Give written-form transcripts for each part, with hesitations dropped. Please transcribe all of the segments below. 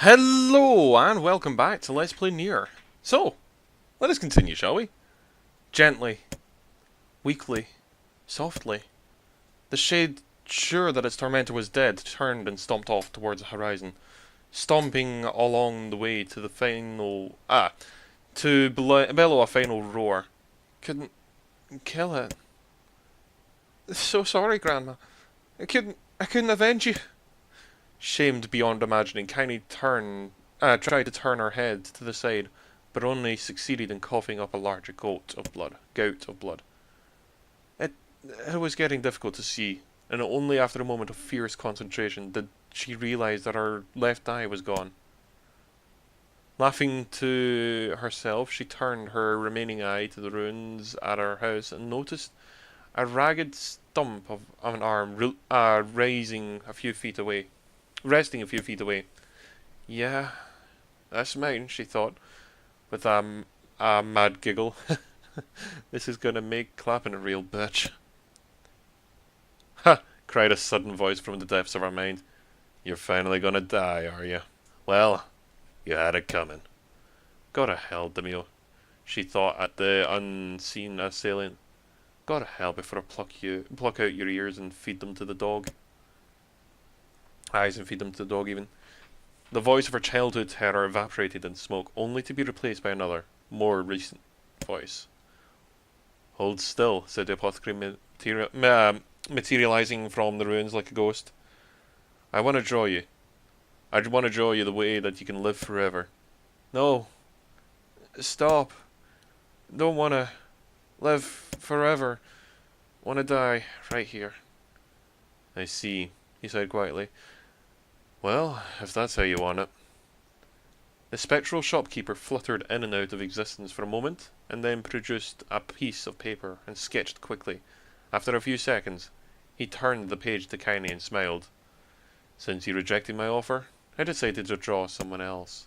Hello, and welcome back to Let's Play NieR. So, let us continue, shall we? Gently, weakly, softly. The shade, sure that its tormentor was dead, turned and stomped off towards the horizon, stomping along the way to the final... bellow a final roar. Couldn't kill it. So sorry, Grandma. I couldn't avenge you. Shamed beyond imagining, Kiney tried to turn her head to the side, but only succeeded in coughing up a larger gout of blood. It, it was getting difficult to see, and only after a moment of fierce concentration did she realize that her left eye was gone. Laughing to herself, she turned her remaining eye to the ruins at her house and noticed a ragged stump of an arm resting a few feet away. Yeah, that's mine, she thought, with a mad giggle. This is gonna make clapping a real bitch. Ha! Cried a sudden voice from the depths of her mind. You're finally gonna die, are you? Well, you had it coming. Go to hell, Demio, she thought at the unseen assailant. Go to hell before I pluck out your ears and feed them to the dog. Eyes and feed them to the dog even. The voice of her childhood terror evaporated in smoke, only to be replaced by another, more recent voice. Hold still, said the apothecary, materializing from the ruins like a ghost. I want to draw you. I want to draw you the way that you can live forever. No. Stop. Don't want to live forever. Want to die right here. I see, he said quietly. Well, if that's how you want it. The spectral shopkeeper fluttered in and out of existence for a moment, and then produced a piece of paper and sketched quickly. After a few seconds, he turned the page to Kiney and smiled. Since you rejected my offer, I decided to draw someone else.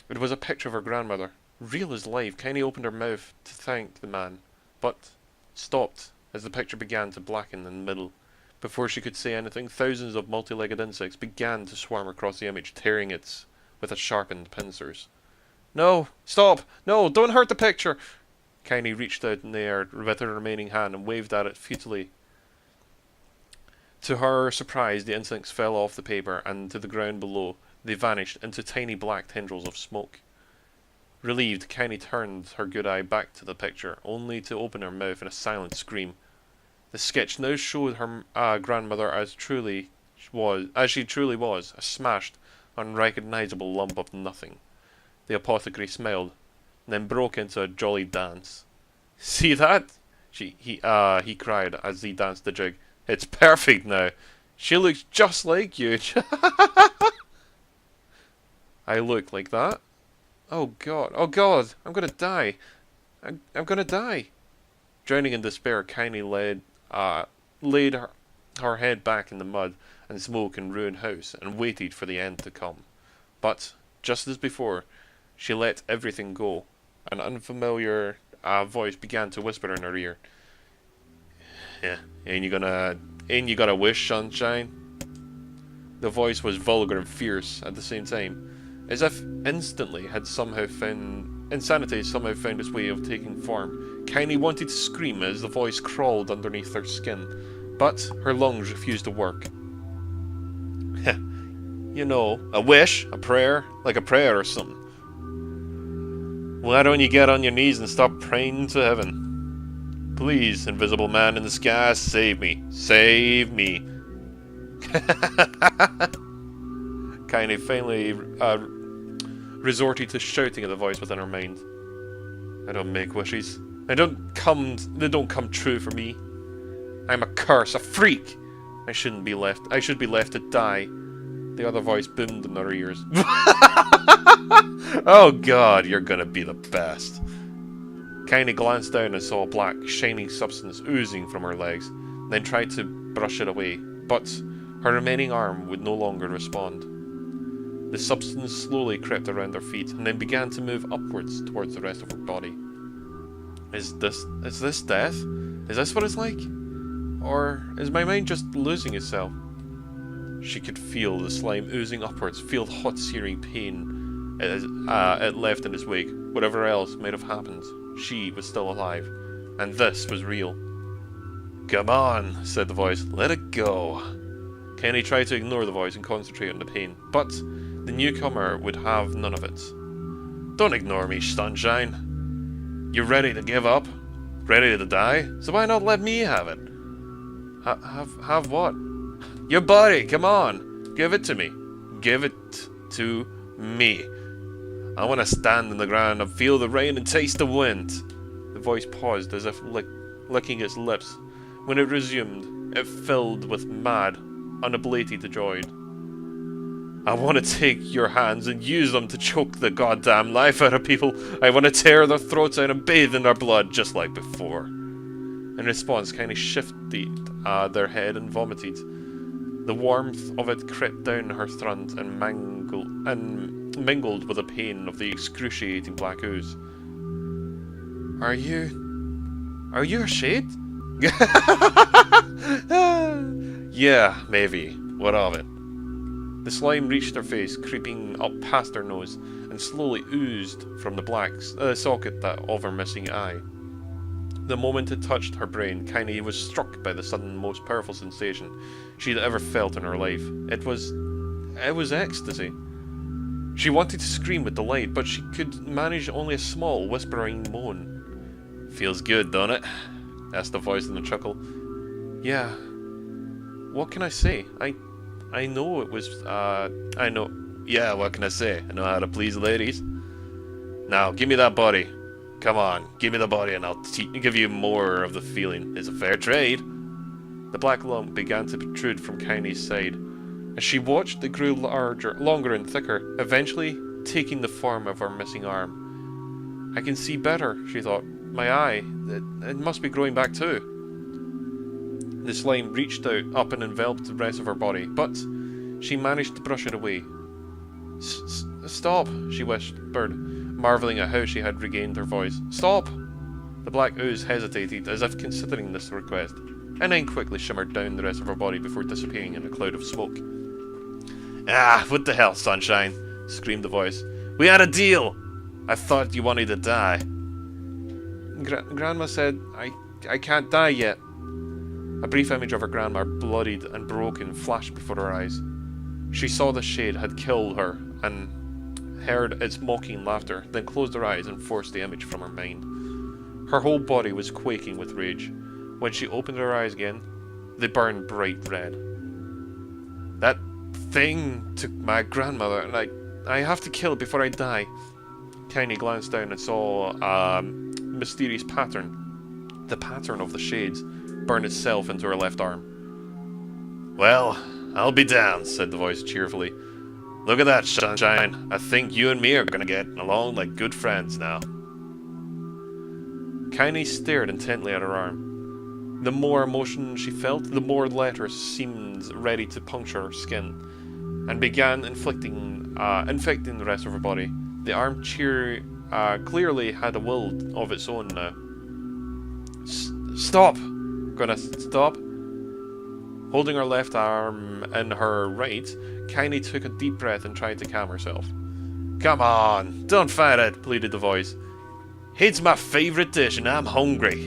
It was a picture of her grandmother, real as life. Kiney opened her mouth to thank the man, but stopped as the picture began to blacken in the middle. Before she could say anything, thousands of multi-legged insects began to swarm across the image, tearing it with a sharpened pincers. No! Stop! No! Don't hurt the picture! Kiney reached out in the air with her remaining hand and waved at it futilely. To her surprise, the insects fell off the paper, and to the ground below they vanished into tiny black tendrils of smoke. Relieved, Kiney turned her good eye back to the picture, only to open her mouth in a silent scream. The sketch now showed her grandmother as she truly was, a smashed, unrecognizable lump of nothing. The apothecary smiled, and then broke into a jolly dance. See that? He cried as he danced the jig. It's perfect now. She looks just like you. I look like that? Oh God, I'm gonna die. I'm gonna die. Drowning in despair, Kiney laid her head back in the mud and smoke and ruined house and waited for the end to come. But, just as before, she let everything go. An unfamiliar voice began to whisper in her ear. Yeah, ain't you got a wish, sunshine? The voice was vulgar and fierce at the same time, as if insanity had somehow found its way of taking form. Kiney wanted to scream as the voice crawled underneath her skin, but her lungs refused to work. You know, a wish, a prayer, like a prayer or something. Why don't you get on your knees and stop praying to heaven? Please, invisible man in the sky, save me. Save me. Kiney finally resorted to shouting at the voice within her mind. I don't make wishes. They don't come true for me. I'm a curse, a freak. I should be left to die. The other voice boomed in her ears. Oh God, you're gonna be the best. Kiney glanced down and saw a black, shining substance oozing from her legs, then tried to brush it away, but her remaining arm would no longer respond. The substance slowly crept around her feet and then began to move upwards towards the rest of her body. Is this death? Is this what it's like? Or is my mind just losing itself? She could feel the slime oozing upwards, feel the hot searing pain it left in its wake. Whatever else might have happened, she was still alive, and this was real. "Come on," said the voice. "Let it go." Kenny tried to ignore the voice and concentrate on the pain, but the newcomer would have none of it. "Don't ignore me, sunshine. You're ready to give up? Ready to die? So why not let me have it?" Have what? "Your body, come on. Give it to me. Give it to me. I want to stand on the ground and feel the rain and taste the wind." The voice paused as if licking its lips. When it resumed, it filled with mad, unablated joy. "I want to take your hands and use them to choke the goddamn life out of people. I want to tear their throats out and bathe in their blood just like before." In response, Kenny shifted their head and vomited. The warmth of it crept down her throat and mingled with the pain of the excruciating black ooze. Are you a shade?" "Yeah, maybe. What of it?" The slime reached her face, creeping up past her nose, and slowly oozed from the black socket of her missing eye. The moment it touched her brain, Kenny was struck by the sudden, most powerful sensation she'd ever felt in her life. It was ecstasy. She wanted to scream with delight, but she could manage only a small, whispering moan. "Feels good, don't it?" asked the voice in a chuckle. "Yeah. What can I say? I know it was, I know. Yeah, what can I say? I know how to please ladies. Now, give me that body. Come on, give me the body and I'll give you more of the feeling. It's a fair trade." The black lump began to protrude from Kenny's side. As she watched, it grew longer and thicker, eventually taking the form of her missing arm. "I can see better," she thought. "My eye, it must be growing back too." The slime reached out, up and enveloped the rest of her body, but she managed to brush it away. "Stop," she whispered, marveling at how she had regained her voice. "Stop!" The black ooze hesitated, as if considering this request, and then quickly shimmered down the rest of her body before disappearing in a cloud of smoke. "Ah, what the hell, sunshine!" screamed the voice. "We had a deal! I thought you wanted to die." Grandma said, I can't die yet." A brief image of her grandma, bloodied and broken, flashed before her eyes. She saw the shade had killed her and heard its mocking laughter, then closed her eyes and forced the image from her mind. Her whole body was quaking with rage. When she opened her eyes again, they burned bright red. "That thing took my grandmother, and I have to kill it before I die." Kenny glanced down and saw a mysterious pattern. The pattern of the shades burned itself into her left arm. "Well, I'll be damned," said the voice cheerfully. "Look at that, sunshine. I think you and me are gonna get along like good friends now." Kenny stared intently at her arm. The more emotion she felt, the more letters seemed ready to puncture her skin, and began infecting the rest of her body. The arm clearly had a will of its own now. "Stop!" "Gonna stop?" Holding her left arm in her right, Kenny took a deep breath and tried to calm herself. "Come on, don't fight it," pleaded the voice. "It's my favorite dish and I'm hungry.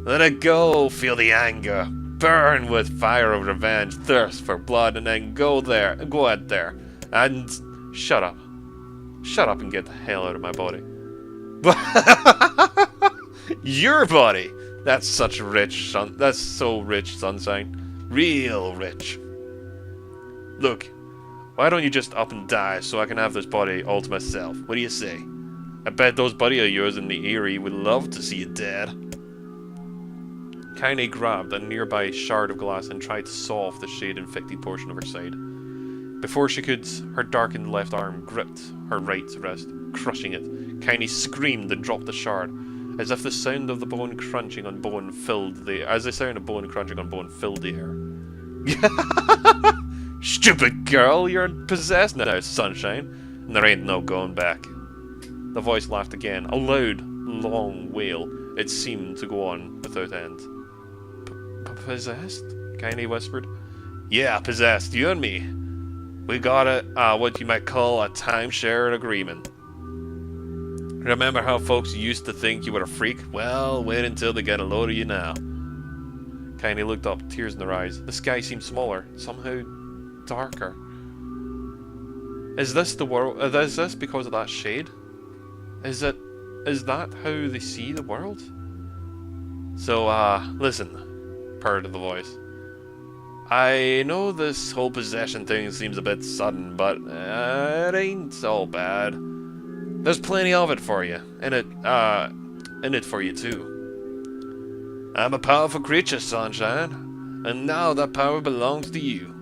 Let it go, feel the anger, burn with fire of revenge, thirst for blood, and then go out there, and shut up. Shut up and get the hell out of my body." "Your body? That's so rich, sunshine. Real rich. Look, why don't you just up and die so I can have this body all to myself? What do you say? I bet those buddy of yours in the Eyrie would love to see you dead." Kenny grabbed a nearby shard of glass and tried to saw off the shade-infected portion of her side. Before she could, her darkened left arm gripped her right wrist, crushing it. Kenny screamed and dropped the shard, as if the sound of the bone crunching on bone filled the air. "Stupid girl, you're possessed now, sunshine, and there ain't no going back." The voice laughed again, a loud, long wail. It seemed to go on without end. "Possessed?" Kenny whispered. Yeah, possessed, you and me. We got what you might call a timeshare agreement. Remember how folks used to think you were a freak? Well, wait until they get a load of you now. Kindy looked up, tears in her eyes. The sky seemed smaller, somehow darker. Is this the world? Is this because of that shade? Is that how they see the world? So, listen, purred the voice. I know this whole possession thing seems a bit sudden, but it ain't so bad. There's plenty of it for you, in it for you too. I'm a powerful creature, Sunshine, and now that power belongs to you.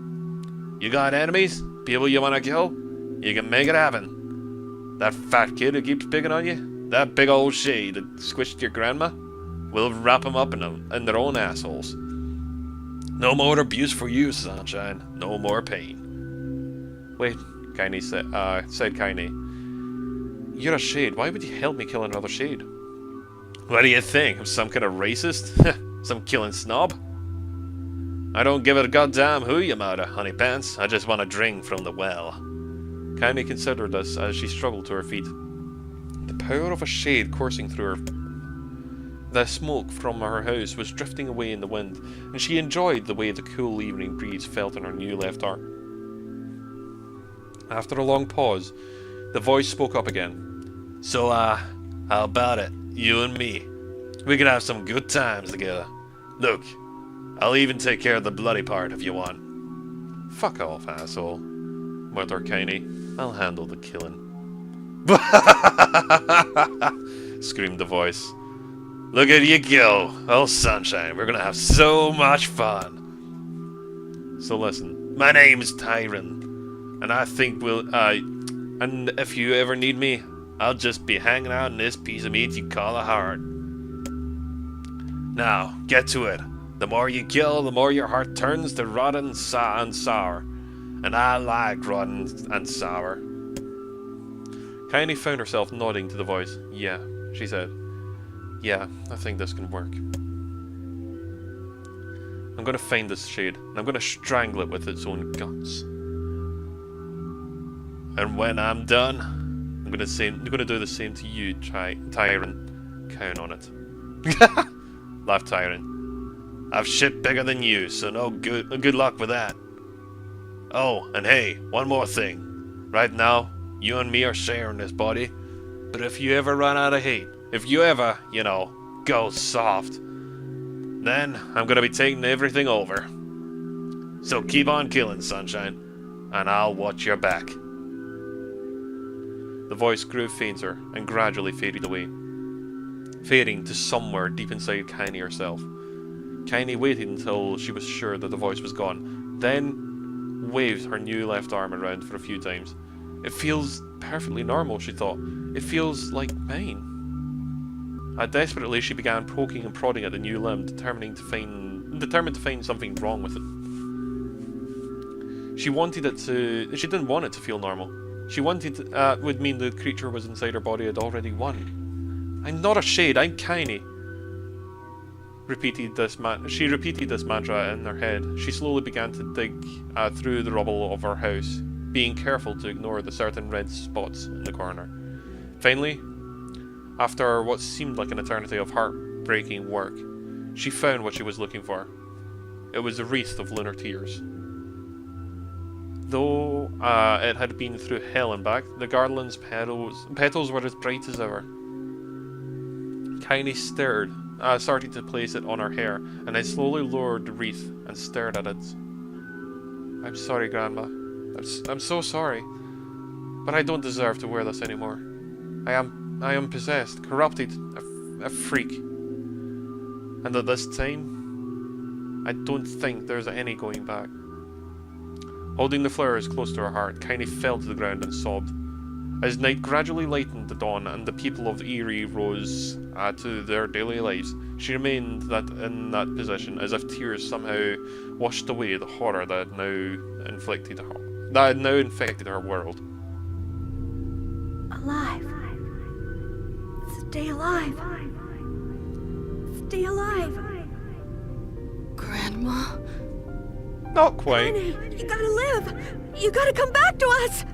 You got enemies? People you want to kill? You can make it happen. That fat kid who keeps picking on you? That big old shade that squished your grandma? We'll wrap them up in their own assholes. No more abuse for you, Sunshine. No more pain. Wait, Kindy said Kindy. You're a shade. Why would you help me kill another shade? What do you think? I'm some kind of racist? Some killing snob? I don't give a goddamn who you murder, honey pants. I just want a drink from the well. Kindy considered this as she struggled to her feet. The power of a shade coursing through her. The smoke from her house was drifting away in the wind, and she enjoyed the way the cool evening breeze felt on her new left arm. After a long pause, the voice spoke up again. So, how about it? You and me. We could have some good times together. Look, I'll even take care of the bloody part if you want. Fuck off, asshole, muttered Kindy. I'll handle the killing. Screamed the voice. Look at you go. Oh, Sunshine, we're gonna have so much fun. So listen, my name's Tyron, and I think and if you ever need me, I'll just be hanging out in this piece of meat you call a heart. Now, get to it. The more you kill, the more your heart turns to rotten and sour. And I like rotten and sour. Kindy found herself nodding to the voice. Yeah, she said. Yeah, I think this can work. I'm gonna find this shade, and I'm gonna strangle it with its own guts. And when I'm done, I'm gonna do the same to you, Tyron. Count on it. Laughed Tyron. I've shit bigger than you, so good luck with that. Oh, and hey, one more thing. Right now, you and me are sharing this body, but if you ever run out of hate, if you ever, go soft, then I'm gonna be taking everything over. So keep on killing, Sunshine, and I'll watch your back. The voice grew fainter and gradually faded away, fading to somewhere deep inside Kindy herself. Kindy waited until she was sure that the voice was gone, then waved her new left arm around for a few times. It feels perfectly normal, she thought. It feels like mine. Desperately, she began poking and prodding at the new limb, determined to find something wrong with it. She didn't want it to feel normal. She wanted would mean the creature was inside her body had already won. I'm not a shade, I'm Kindy. She repeated this mantra in her head. She slowly began to dig through the rubble of her house, being careful to ignore the certain red spots in the corner. Finally, after what seemed like an eternity of heartbreaking work, she found what she was looking for. It was a wreath of lunar tears. Though it had been through hell and back, the garland's petals were as bright as ever. Kindy started to place it on her hair, and I slowly lowered the wreath and stared at it. I'm sorry, Grandma. I'm so sorry. But I don't deserve to wear this anymore. I am possessed, corrupted, a freak. And at this time, I don't think there's any going back. Holding the flowers close to her heart, Kindy fell to the ground and sobbed. As night gradually lightened the dawn and the people of Erie rose to their daily lives, she remained in that position, as if tears somehow washed away the horror that had now infected her world. Alive. Stay alive. Stay alive. Grandma? Not quite. Honey, you gotta live. You gotta come back to us.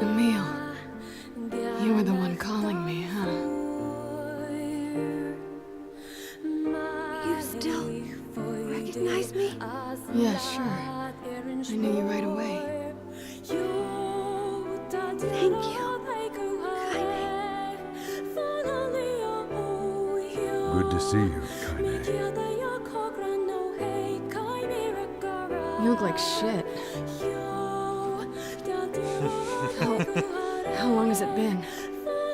Emil, you were the one calling me, huh? You still recognize me? Yeah, sure. I knew you right away. Thank you. Kaine. Good to see you, Kaine. You look like shit. How long has it been?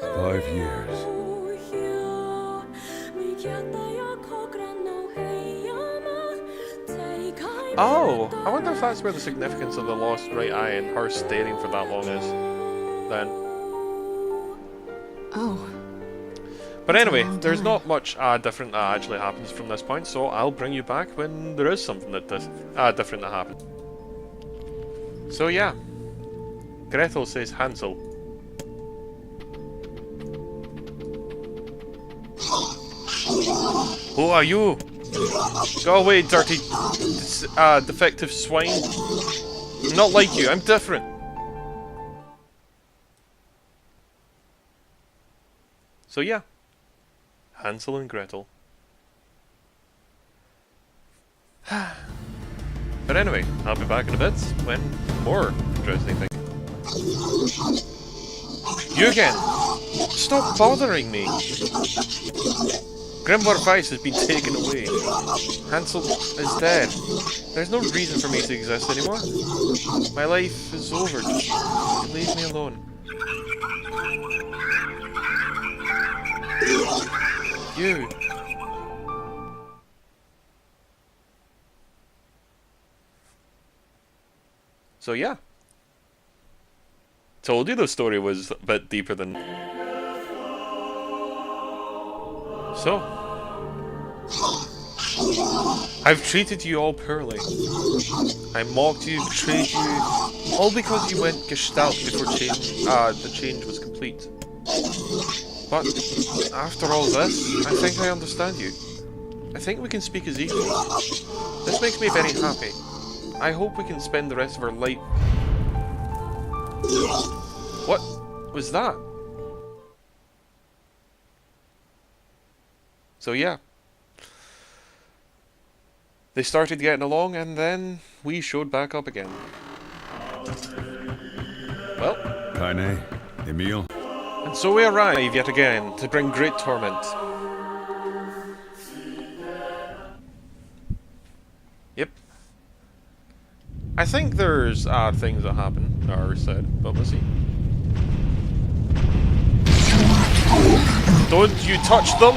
5 years. Oh, I wonder if that's where the significance of the lost right eye and her staring for that long is. Then. Oh. But anyway, long there's time. not much different that actually happens from this point, so I'll bring you back when there is something that different that happens. So yeah, Gretel says Hansel. Who are you? Go away, dirty, defective swine. I'm not like you, I'm different. So yeah, Hansel and Gretel. But anyway, I'll be back in a bit when more interesting things. You again! Stop bothering me! Grimborg Weiss has been taken away. Hansel is dead. There's no reason for me to exist anymore. My life is over. Just leave me alone. You. So yeah. Told you the story was a bit deeper than... So. I've treated you all poorly. I mocked you, betrayed you, all because you went gestalt before the change was complete. But after all this, I think I understand you. I think we can speak as equals. This makes me very happy. I hope we can spend the rest of our life... What was that? So yeah. They started getting along and then we showed back up again. Well. Kaine, Emil. And so we arrive yet again to bring great torment. Yep. I think there's things that happen, are said, but we'll see. Don't you touch them!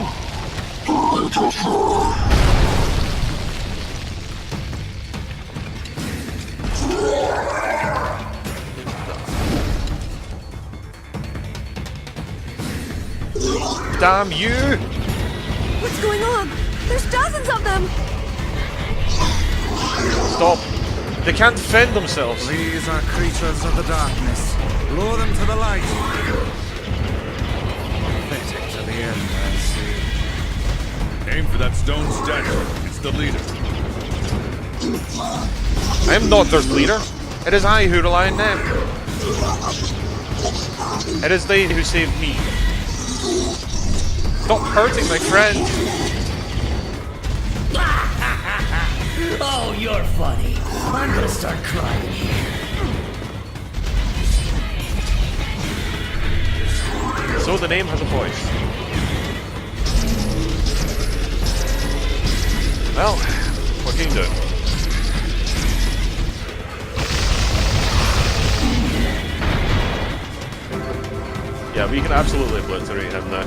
Damn you! What's going on? There's dozens of them! Stop! They can't defend themselves! These are creatures of the darkness. Lure them to the light. Pathetic to the end, I see. Aim for that stone statue. It's the leader. I am not their leader. It is I who rely on them. It is they who saved me. Stop hurting my friend! Oh, you're funny. I'm gonna start crying here. So the name has a voice. Well, what can you do? Yeah, we can absolutely obliterate him now.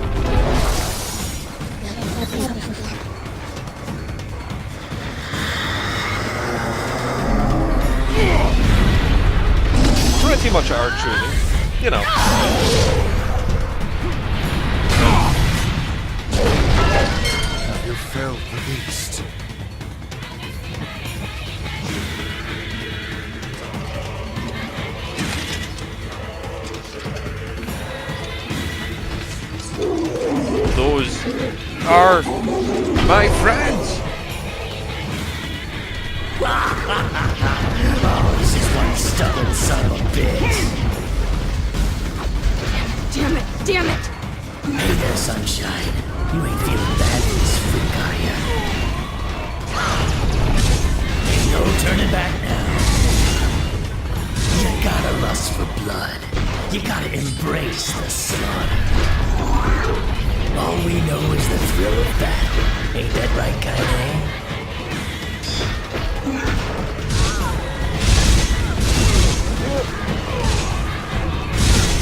Pretty much our choosing. You know. You felled the beast. Those are my friends. Oh, this is one stubborn son of a bitch. Damn it! Damn it! Hey there, Sunshine. You ain't feeling bad for this freak, are ya? Ain't no turning back now. You gotta lust for blood. You gotta embrace the slaughter. All we know is the thrill of battle. Ain't that right, Kaine?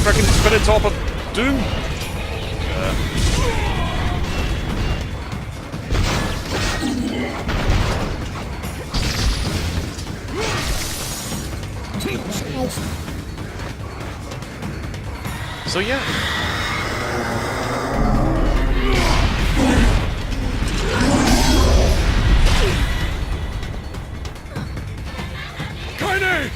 Freaking spin it top of doom. So yeah. Kaine!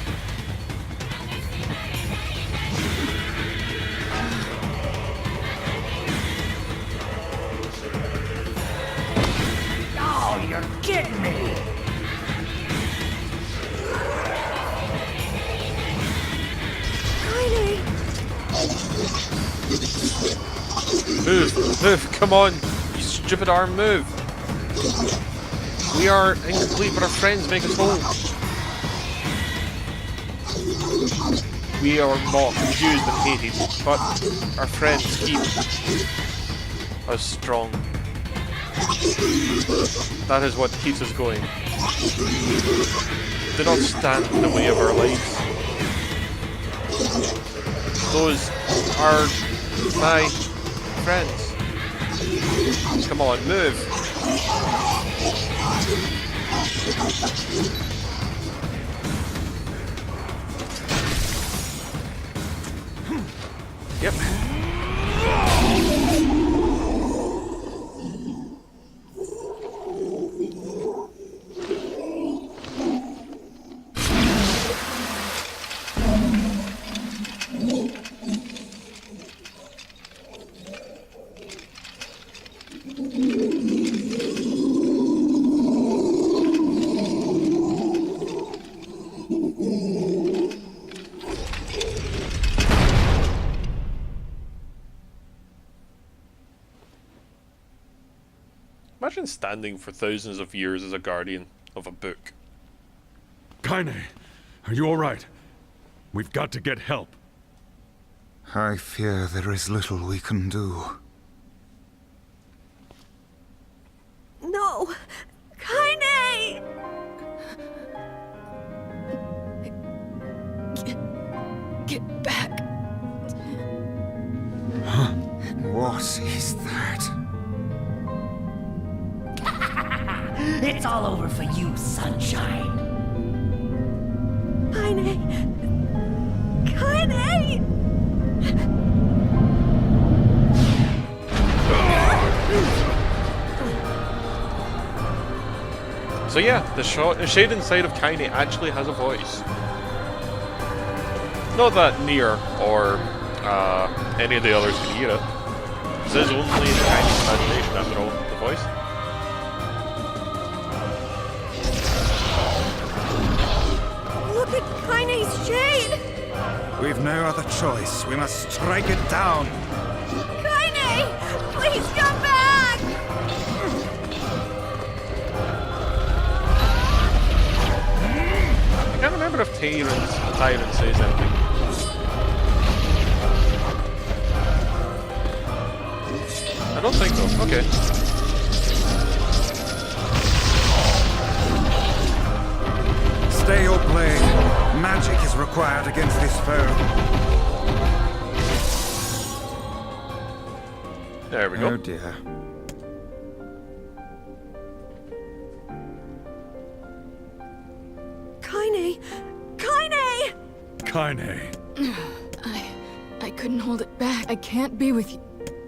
Oh, you're kidding me! Kaine! Move, come on, you stupid arm, move. We are incomplete, but our friends make us whole. We are not confused and hated, but our friends keep us strong. That is what keeps us going. Do not stand in the way of our lives. Those are my friends. Come on, move. Yep. Imagine standing for thousands of years as a guardian of a book. Kaine, are you alright? We've got to get help. I fear there is little we can do. No! Kaine! Get back. What is that? It's all over for you, Sunshine. Kaine! Kaine! So yeah, the shade inside of Kaine actually has a voice. Not that NieR or any of the others can hear it. This is only the Kaine's imagination after all, the voice. Look at Kaine's shade! We've no other choice. We must strike it down. Kaine! Please come back! I can't remember if Tyrant says anything. I don't think so. Okay. Stay your blade. Magic is required against this foe. There we go. Oh dear. Kaine! Kaine! Kaine. I couldn't hold it back. I can't be with you.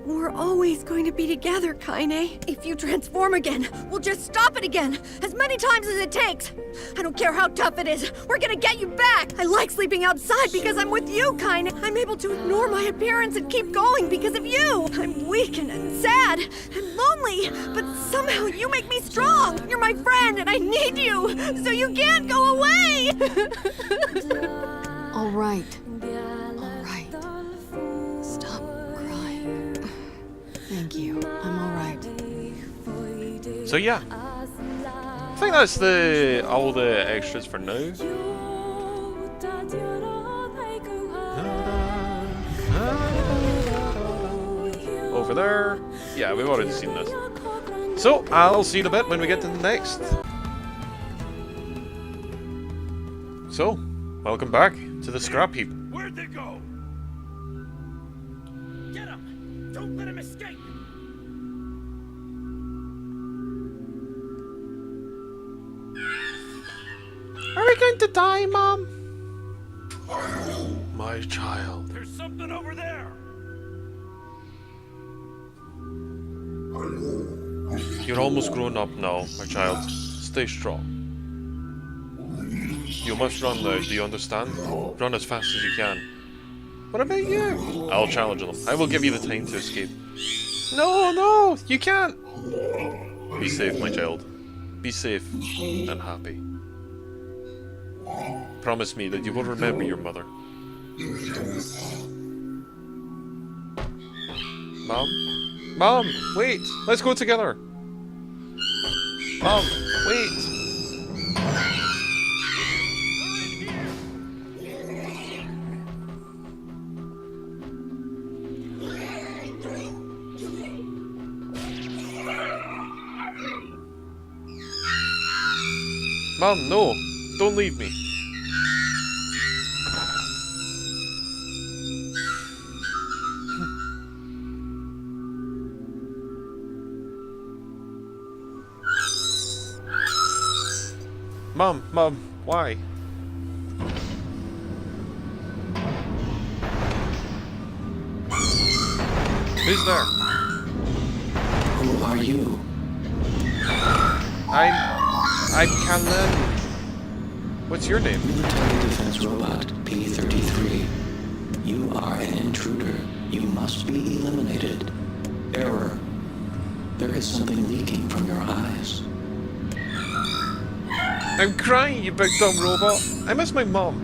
We're always going to be together, Kaine. If you transform again, we'll just stop it again, as many times as it takes. I don't care how tough it is, we're gonna get you back. I like sleeping outside because I'm with you, Kaine. I'm able to ignore my appearance and keep going because of you. I'm weak and sad and lonely, but somehow you make me strong. You're my friend and I need you, so you can't go away. All right. All right. Stop crying. Thank you. I'm all right. So yeah, I think that's all the extras for now. Over there. Yeah, we've already seen this. So I'll see you in a bit when we get to the next. So, welcome back to the scrap heap. Where'd they go? Get him! Don't let him escape! Are we going to die, Mom? My child. There's something over there! You're almost grown up now, my child. Stay strong. You must run now, do you understand? Run as fast as you can. What about you? I'll challenge them. I will give you the time to escape. No, no, you can't! Be safe, my child. Be safe and happy. Promise me that you will remember your mother. Mom? Mom, wait! Let's go together! Mom, wait! Mom, no! Don't leave me! Mom, why? Who's there? Who are you? I'm Kallen. What's your name? Military defense robot P-33. You are an intruder. You must be eliminated. Error. There is something leaking from your eyes. I'm crying, you big dumb robot. I miss my mom.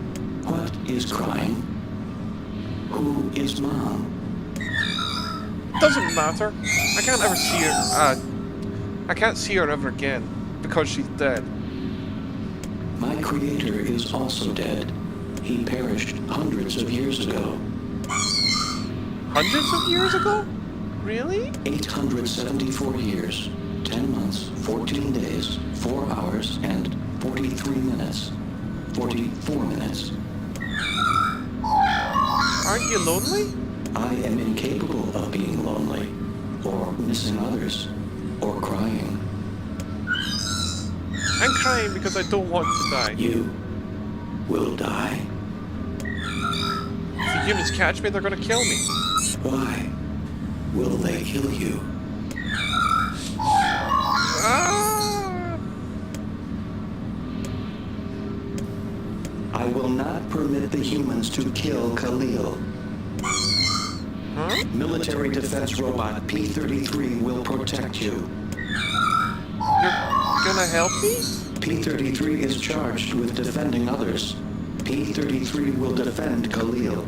What is crying? Who is Mom? Doesn't matter. I can't ever see her. I can't see her ever again because she's dead. My creator is also dead. He perished hundreds of years ago. Hundreds of years ago? Really? 874 years, 10 months, 14 days, 4 hours, and 43 minutes. 44 minutes. Aren't you lonely? I am incapable of being lonely, or missing others, or crying. I'm crying because I don't want to die. You will die. If the humans catch me, they're gonna kill me. Why will they kill you? Ah! I will not permit the humans to kill Khalil. Huh? Military defense robot P-33 will protect you. You're gonna help me? P-33 is charged with defending others. P-33 will defend Khalil.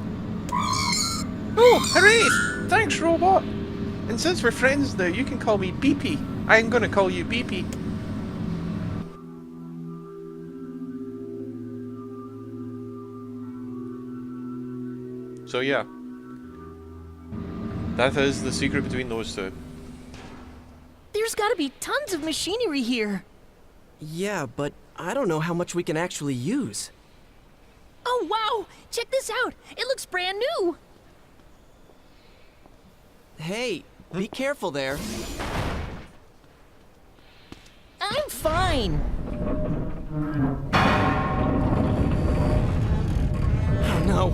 Oh, hooray! Thanks, robot. And since we're friends now, you can call me Beepy. I'm gonna call you Beepy. So yeah, that is the secret between those two. There's gotta be tons of machinery here. Yeah, but I don't know how much we can actually use. Oh wow! Check this out! It looks brand new! Hey, be careful there. I'm fine! Oh no.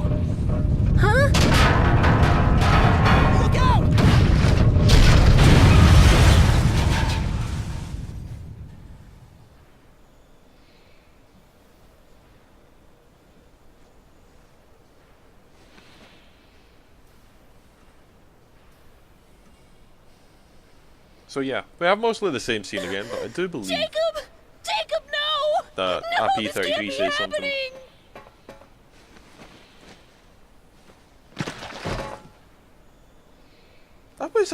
So yeah, we have mostly the same scene again, but I do believe Jacob! Jacob, no! that No, this AP33 can't be says something. happening! That was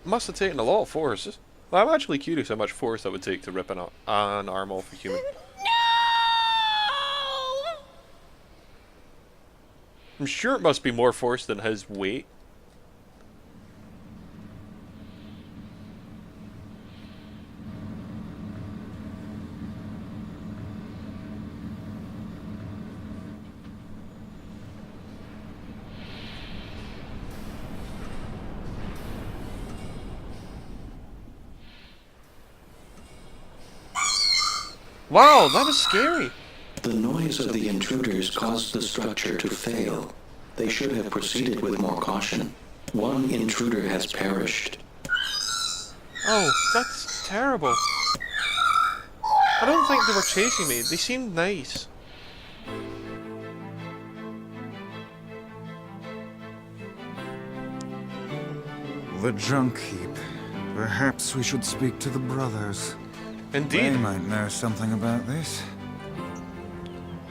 must have taken a lot of force. Well, I'm actually curious how much force that would take to rip an arm off a human. No! I'm sure it must be more force than his weight. Wow, that was scary. The noise of the intruders caused the structure to fail. They should have proceeded with more caution. One intruder has perished. Oh, that's terrible. I don't think they were chasing me. They seemed nice. The junk heap. Perhaps we should speak to the brothers. Indeed. They might know something about this.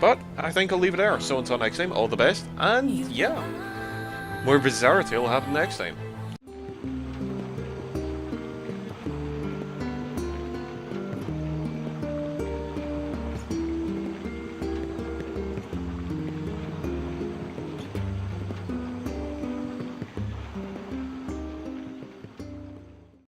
But I think I'll leave it there. So until next time, all the best. And yeah, more bizarrity will happen next time.